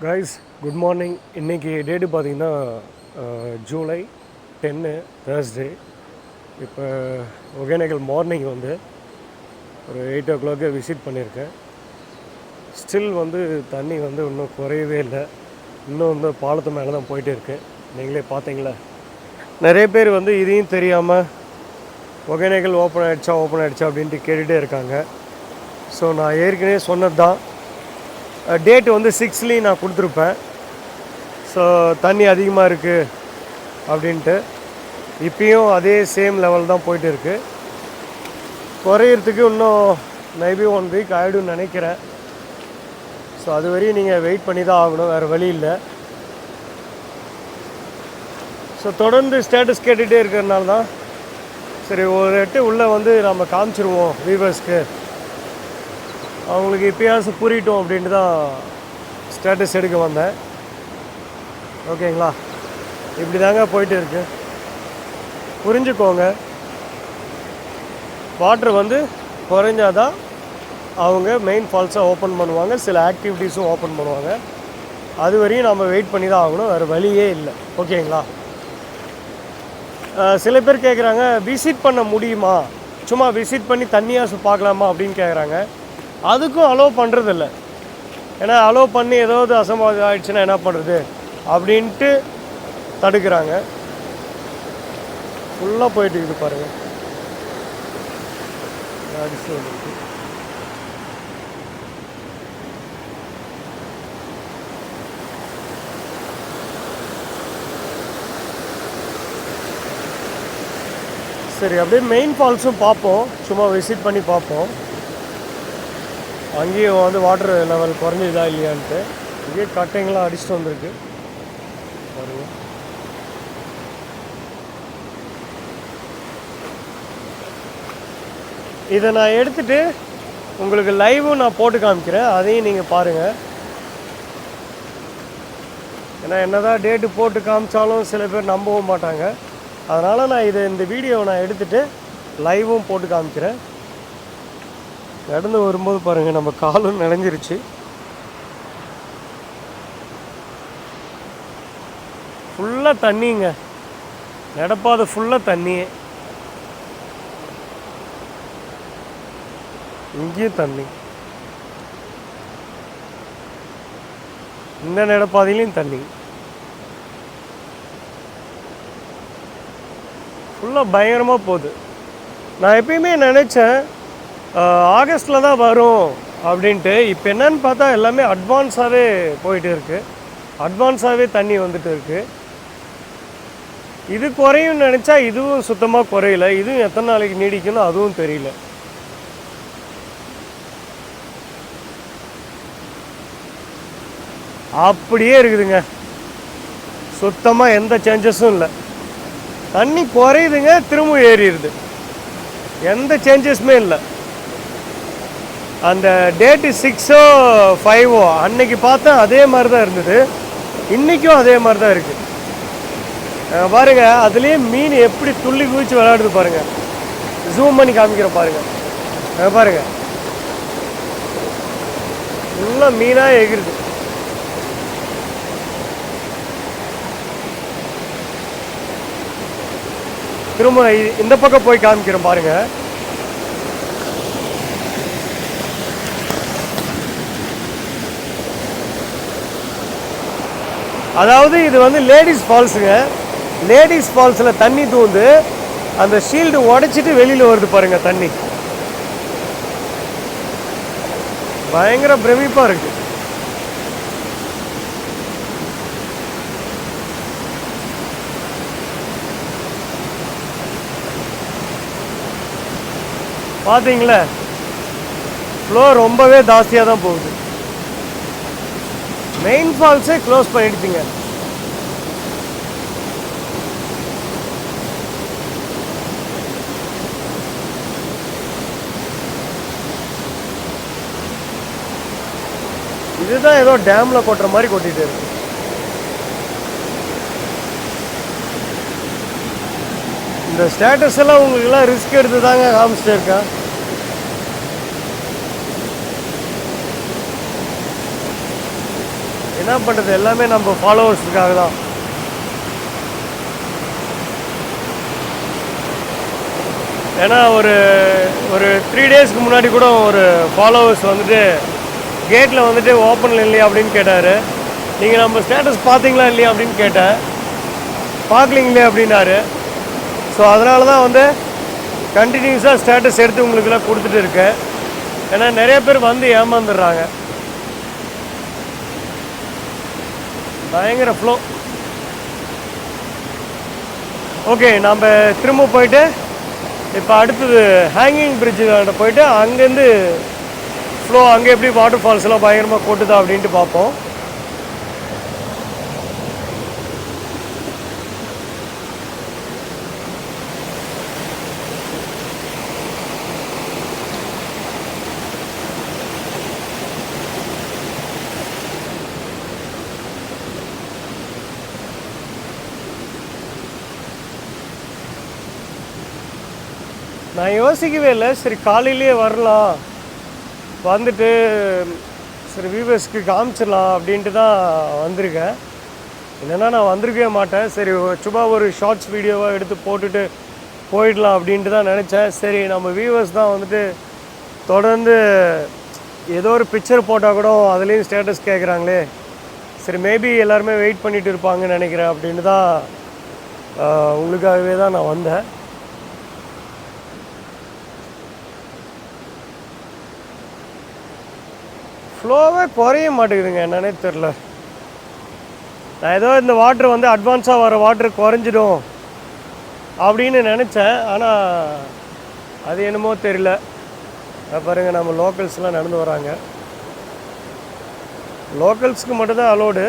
Guys good morning. இன்றைக்கி date பார்த்திங்கன்னா July 10 Thursday. இப்போ ஒகேனக்கல் மார்னிங் வந்து ஒரு 8 o'clock விசிட் பண்ணியிருக்கேன். ஸ்டில் வந்து தண்ணி வந்து இன்னும் குறையவே இல்லை. இன்னும் வந்து பாலத்து மேலே தான் போயிட்டே இருக்குது. நீங்களே பார்த்தீங்களா, நிறைய பேர் வந்து இதையும் தெரியாமல் ஒகேனக்கல் ஓப்பன் ஆகிடுச்சா அப்படின்ட்டு கேட்டுகிட்டே இருக்காங்க. ஸோ நான் ஏற்கனவே சொன்னது தான், டேட்டு வந்து 6 நான் கொடுத்துருப்பேன். ஸோ தண்ணி அதிகமாக இருக்குது அப்படின்ட்டு. இப்பயும் அதே சேம் லெவல் தான் போயிட்டு இருக்குது. குறையிறதுக்கு இன்னும் மேபி 1 week ஆகிடும்னு நினைக்கிறேன். ஸோ அது வரையும் நீங்கள் வெயிட் பண்ணி தான் ஆகணும், வேறு வழி இல்லை. ஸோ தொடர்ந்து ஸ்டேட்டஸ் கேட்டுகிட்டே இருக்கிறதுனால தான் சரி ஒரு எட்டு உள்ளே வந்து நம்ம காமிச்சிருவோம் வியூவர்ஸ்க்கு, அவங்களுக்கு இப்போயாச்சும் புரியட்டும் அப்படின்ட்டு தான் ஸ்டேட்டஸ் எடுக்க வந்தேன். ஓகேங்களா, இப்படி தாங்க போயிட்டு இருக்கு. புரிஞ்சுக்கோங்க, வாட்ரு வந்து குறைஞ்சாதான் அவங்க மெயின் ஃபால்ஸை ஓப்பன் பண்ணுவாங்க, சில ஆக்டிவிட்டீஸும் ஓப்பன் பண்ணுவாங்க. அது வரையும் நம்ம வெயிட் பண்ணி தான் ஆகணும், வேறு வழியே இல்லை. ஓகேங்களா. சில பேர் கேட்குறாங்க, விசிட் பண்ண முடியுமா, சும்மா விசிட் பண்ணி தண்ணியாக பார்க்கலாமா அப்படின்னு கேட்குறாங்க. அதுக்கும் அலோவ் பண்ணுறதில்ல. ஏன்னா அலோவ் பண்ணி ஏதாவது அசம்பாவிதம் ஆகிடுச்சுன்னா என்ன பண்ணுறது அப்படின்ட்டு தடுக்கிறாங்க. ஃபுல்லாக போயிட்டு இருக்குது பாருங்கள். சரி, அப்படியே மெயின் ஃபால்ஸும் பார்ப்போம், சும்மா விசிட் பண்ணி பார்ப்போம். அங்கேயும் வந்து வாட்டர் லெவல் குறைஞ்சிதா இல்லையான்ட்டு. இங்கேயே கட்டைங்களாம் அடிச்சுட்டு வந்திருக்கு பாருங்க. இதை நான் எடுத்துகிட்டு உங்களுக்கு லைவும் நான் போட்டு காமிக்கிறேன், அதையும் நீங்கள் பாருங்கள். ஏன்னா என்ன தான் டேட்டு போட்டு காமிச்சாலும் சில பேர் நம்பவும் மாட்டாங்க. அதனால் நான் இந்த வீடியோவை நான் எடுத்துகிட்டு லைவும் போட்டு காமிக்கிறேன். நடந்து வரும்போது பாருங்கள், நம்ம காலும் நினைஞ்சிருச்சு. ஃபுல்லாக தண்ணிங்க, நடப்பாத ஃபுல்லாக தண்ணியே. இங்கேயும் தண்ணி, இந்த நடப்பாதையிலையும் தண்ணி. ஃபுல்லாக பயங்கரமாக போகுது. நான் எப்பயுமே நினச்சேன் ஆகஸ்ட்டில் தான் வரும் அப்படின்ட்டு. இப்போ என்னன்னு பார்த்தா எல்லாமே அட்வான்ஸாகவே போயிட்டு இருக்குது, அட்வான்ஸாகவே தண்ணி வந்துட்டு இருக்குது. இது குறையும் நினச்சா இதுவும் சுத்தமாக குறையல. இதுவும் எத்தனை நாளைக்கு நீடிக்கணும் அதுவும் தெரியல. அப்படியே இருக்குதுங்க, சுத்தமாக எந்த சேஞ்சஸும் இல்லை. தண்ணி குறையுதுங்க, திரும்ப ஏறிடுது, எந்த சேஞ்சஸுமே இல்லை. அந்த டேட்டு 6 5 அன்னைக்கு பார்த்தா அதே மாதிரி தான் இருந்தது, இன்றைக்கும் அதே மாதிரி தான் இருக்குது. பாருங்கள், அதுலேயே மீன் எப்படி துள்ளி குதிச்சு விளையாடுது பாருங்கள். ஜூம் பண்ணி காமிக்கிறேன் பாருங்கள். பாருங்கள், ஃபுல்லாக மீனாக எகிருது. திரும்ப இந்த பக்கம் போய் காமிக்கிறேன் பாருங்கள். அதாவது இது வந்து லேடிஸ் ஃபால்ஸுங்க. லேடிஸ் ஃபால்ஸில் தண்ணி தூந்து அந்த ஷீல்டு உடைச்சிட்டு வெளியில் வருது பாருங்கள் தண்ணி. பயங்கர பிரமிப்பாக இருக்குது. பார்த்தீங்களா, ஃப்ளோ ரொம்பவே ஜாஸ்தியாக தான் போகுது. மெயின் ஃபால்ஸே க்ளோஸ் பண்ணிடுச்சுங்க. இதுதான் ஏதோ டேமில் கொட்டுற மாதிரி கொட்டிட்டு இருக்கு. இந்த ஸ்டேட்டஸ் எல்லாம் உங்களுக்கெல்லாம் ரிஸ்க் எடுத்து தாங்க காமிச்சிட்டு இருக்கேன். என்ன பண்ணுறது, எல்லாமே நம்ம ஃபாலோவர்ஸுக்காக தான். ஏன்னா ஒரு 3 டேஸ்க்கு முன்னாடி கூட ஒரு ஃபாலோவர்ஸ் வந்துட்டு கேட்டில் வந்துட்டு ஓப்பனில் இல்லையா அப்படின்னு கேட்டார். நீங்கள் நம்ம ஸ்டேட்டஸ் பார்த்தீங்களா இல்லையா அப்படின்னு கேட்டேன். பார்க்கலிங்களே அப்படின்னாரு. ஸோ அதனால தான் வந்து கண்டினியூஸாக ஸ்டேட்டஸ் எடுத்து உங்களுக்கெல்லாம் கொடுத்துட்டு இருக்கேன். ஏன்னா நிறைய பேர் வந்து ஏமாந்துடுறாங்க. பயங்கர ஃப்ளோ. ஓகே, நாம் திரும்ப போயிட்டு இப்போ அடுத்தது ஹேங்கிங் பிரிட்ஜு போயிட்டு அங்கேருந்து ஃப்ளோ அங்கே எப்படி வாட்டர் ஃபால்ஸ் எல்லாம் பயங்கரமாக கொட்டுதா அப்படின்ட்டு பார்ப்போம். நான் யோசிக்கவே இல்லை, சரி காலையிலேயே வரலாம், வந்துட்டு சரி வியூவர்ஸ்க்கு காமிச்சிடலாம் அப்படின்ட்டு தான் வந்திருக்கேன். இல்லைன்னா நான் வந்திருக்கவே மாட்டேன். சரி சும்மா ஒரு ஷார்ட்ஸ் வீடியோவாக எடுத்து போட்டுட்டு போயிடலாம் அப்படின்ட்டு தான் நினச்சேன். சரி நம்ம வியூவர்ஸ் தான் வந்துட்டு தொடர்ந்து ஏதோ ஒரு பிக்சர் போட்டால் கூட அதுலேயும் ஸ்டேட்டஸ் கேட்குறாங்களே, சரி மேபி எல்லாருமே வெயிட் பண்ணிகிட்டு இருப்பாங்கன்னு நினைக்கிறேன் அப்படின்னு தான் உங்களுக்காகவே தான் நான் வந்தேன். ஃப்ளோவே குறைய மாட்டேங்குதுங்க, என்னன்னே தெரில. நான் ஏதோ இந்த வாட்ரு வந்து அட்வான்ஸாக வர வாட்ரு குறைஞ்சிடும் அப்படின்னு நினச்சேன். ஆனால் அது என்னமோ தெரியல. பாருங்கள், நம்ம லோக்கல்ஸ்லாம் நடந்து வராங்க. லோக்கல்ஸுக்கு மட்டும்தான் அலோடு,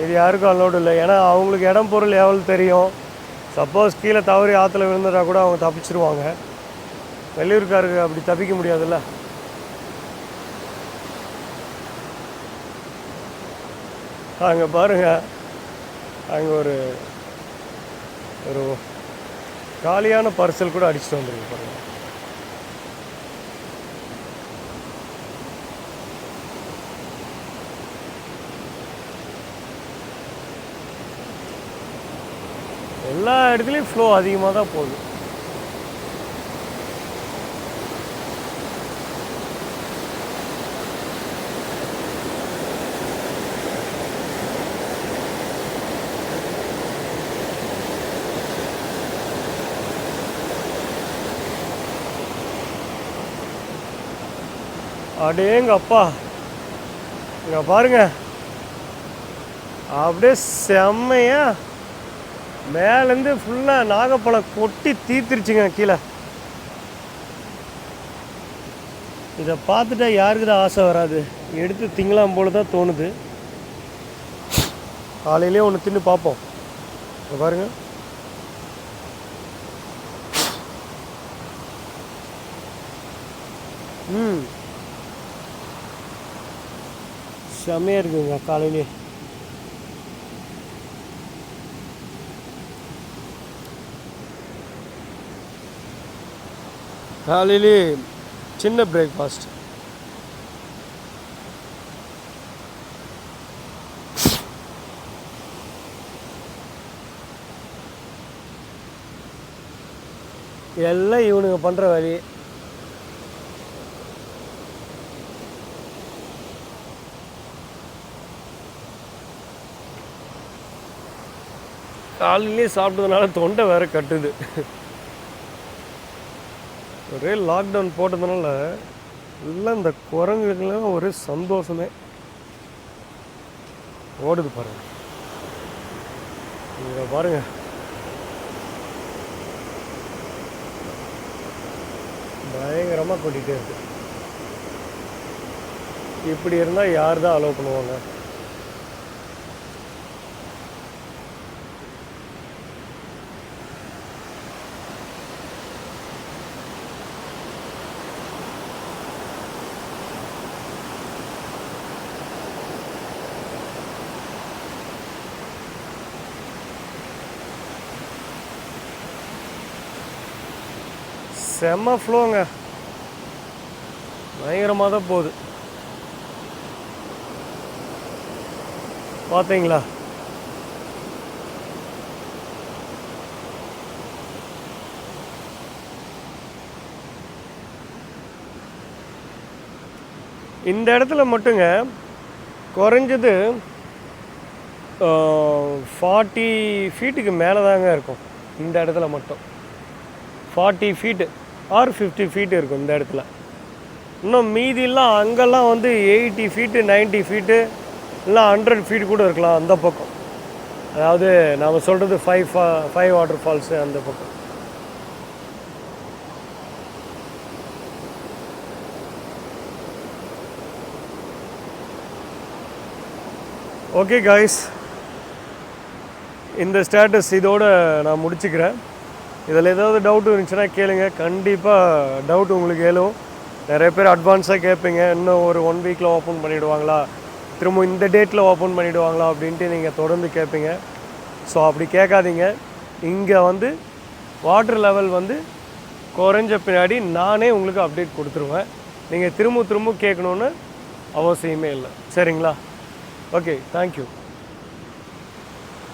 இது யாருக்கும் அலோடு இல்லை. ஏன்னா அவங்களுக்கு இடம் பொருள் எவ்வளோ தெரியும். சப்போஸ் கீழே தவறி ஆற்றுல விழுந்துட்டா கூட அவங்க தப்பிச்சிருவாங்க. வெளியூர்காருக்கு அப்படி தப்பிக்க முடியாதுல்ல. அங்கே பாருங்கள், அங்கே ஒரு காலியான பார்சல் கூட அடிச்சுட்டு வந்துருக்கு பாருங்கள். எல்லா இடத்துலையும் ஃப்ளோ அதிகமாக தான் போகுது. அடேங்க அப்பா, இங்கே பாருங்க, அப்படியே செம்மையா மேலேருந்து ஃபுல்லாக நாகப்பழம் கொட்டி தீர்த்துருச்சுங்க கீழே. இதை பார்த்துட்டா யாருக்கு தான் ஆசை வராது, எடுத்து திங்கலாம் போல தான் தோணுது. காலையிலே ஒன்று தின்னு பார்ப்போம். இங்கே பாருங்கள், செம்மையாக இருக்குங்க காலையிலே. காலையிலே சின்ன பிரேக்ஃபாஸ்ட். எல்லாம் இவனுங்க பண்ணுற வேலையே. காலையிலே சாப்பிட்டதுனால தொண்டை வேறு கட்டுது. ஒரே லாக்டவுன் போட்டதுனால எல்லாம் இந்த குரங்குகளுக்கெல்லாம் ஒரே சந்தோஷமே. ஓடுது பாருங்க, இங்கே பாருங்க, பயங்கரமாக கொட்டிகிட்டே இருக்கு. இப்படி இருந்தால் யார் தான் அலோவ் பண்ணுவாங்க? செம்ம ஃப்ளோங்க, பயங்கரமாக தான் போகுது. பார்த்தீங்களா? இந்த இடத்துல மட்டுங்க குறைஞ்சது 40 ஃபீட்டுக்கு மேலே தாங்க இருக்கும். இந்த இடத்துல மட்டும் 40 ஃபீட்டு ஆர் 50 ஃபீட்டு இருக்கும் இந்த இடத்துல. இன்னும் மீதிலாம் அங்கெல்லாம் வந்து 80 ஃபீட்டு 90 ஃபீட்டு இல்லை 100 ஃபீட் கூட இருக்கலாம் அந்த பக்கம். அதாவது நாம் சொல்கிறது 5 வாட்டர் ஃபால்ஸு அந்த பக்கம். ஓகே காய்ஸ், இந்த ஸ்டேட்டஸ் இதோடு நான் முடிச்சுக்கிறேன். இதில் ஏதாவது டவுட் இருந்துச்சுன்னா கேளுங்க. கண்டிப்பாக டவுட் உங்களுக்கு எழும். நிறைய பேர் அட்வான்ஸாக கேட்பீங்க, இன்னும் ஒரு 1 வீக்கில் ஓப்பன் பண்ணிவிடுவாங்களா, திரும்ப இந்த டேட்டில் ஓப்பன் பண்ணிவிடுவாங்களா அப்படின்ட்டு நீங்கள் தொடர்ந்து கேட்பீங்க. ஸோ அப்படி கேட்காதீங்க. இங்கே வந்து வாட்டர் லெவல் வந்து குறைஞ்ச பின்னாடி நானே உங்களுக்கு அப்டேட் கொடுத்துருவேன். நீங்கள் திரும்ப கேட்கணுன்னு அவசியமே இல்லை. சரிங்களா? Okay, thank you.